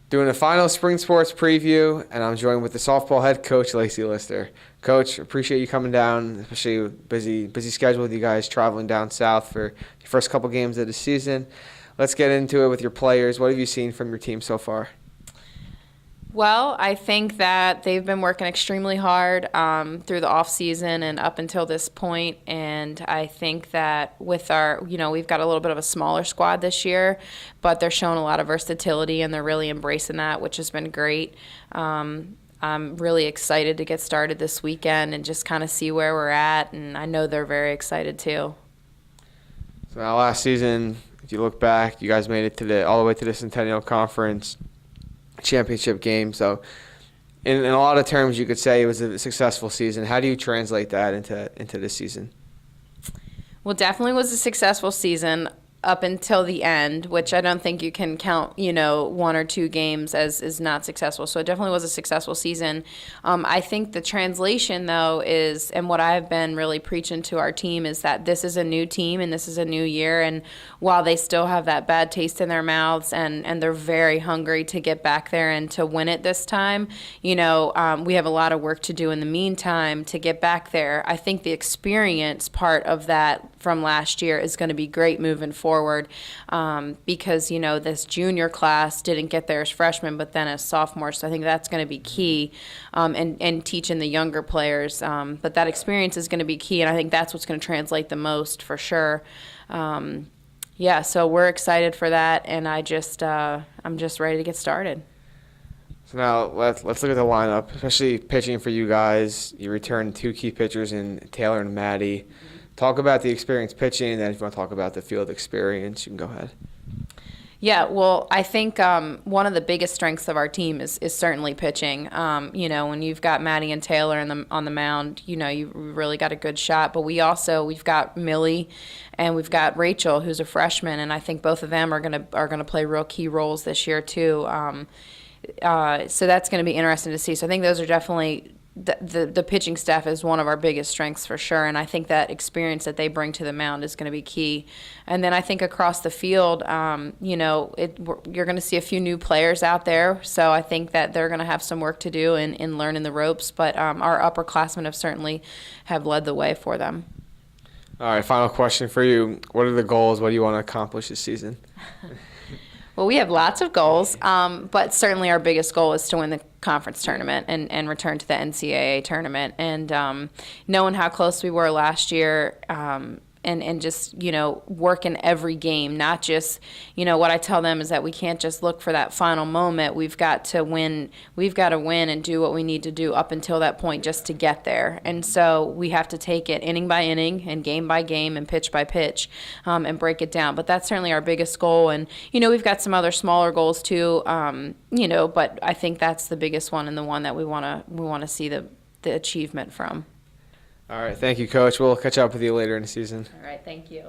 doing a final spring sports preview, and I'm joined with the softball head coach, Lacey Lister. Coach, appreciate you coming down, especially busy schedule with you guys traveling down south for your first couple games of the season. Let's get into it with your players. What have you seen from your team so far? Well, I think that they've been working extremely hard through the off season and up until this point. And I think that with we've got a little bit of a smaller squad this year, but they're showing a lot of versatility and they're really embracing that, which has been great. I'm really excited to get started this weekend and just kind of see where we're at. And I know they're very excited too. So now last season, if you look back, you guys made it all the way to the Centennial Conference championship game. So in a lot of terms, you could say it was a successful season. How do you translate that into this season? Well, definitely was a successful season up until the end, which I don't think you can count, one or two games as not successful. So it definitely was a successful season. I think the translation, though, is, and what I've been really preaching to our team is that this is a new team and this is a new year. And while they still have that bad taste in their mouths and they're very hungry to get back there and to win it this time, we have a lot of work to do in the meantime to get back there. I think the experience part of that from last year is going to be great moving forward because, this junior class didn't get there as freshmen, but then as sophomores. So I think that's going to be key and teaching the younger players. But that experience is going to be key, and I think that's what's going to translate the most for sure. So we're excited for that, and I'm just ready to get started. So now let's look at the lineup, especially pitching for you guys. You returned two key pitchers in Taylor and Maddie. Talk about the experience pitching, and then if you want to talk about the field experience, you can go ahead. Yeah, well, I think one of the biggest strengths of our team is certainly pitching. When you've got Maddie and Taylor on the mound, you really got a good shot. But we've got Millie, and we've got Rachel, who's a freshman, and I think both of them are gonna play real key roles this year too. So that's going to be interesting to see. So I think those are definitely. The pitching staff is one of our biggest strengths for sure, and I think that experience that they bring to the mound is going to be key. And then I think across the field, you're going to see a few new players out there, so I think that they're going to have some work to do in learning the ropes, but our upperclassmen have led the way for them. All right, final question for you. What are the goals? What do you want to accomplish this season? Well, we have lots of goals, but certainly our biggest goal is to win the conference tournament and return to the NCAA tournament. And knowing how close we were last year and just, work in every game, not just, what I tell them is that we can't just look for that final moment. We've got to win. We've got to win and do what we need to do up until that point just to get there. And so we have to take it inning by inning and game by game and pitch by pitch and break it down. But that's certainly our biggest goal. And, we've got some other smaller goals too, but I think that's the biggest one and the one that we want to see the achievement from. All right, thank you, Coach. We'll catch up with you later in the season. All right, thank you.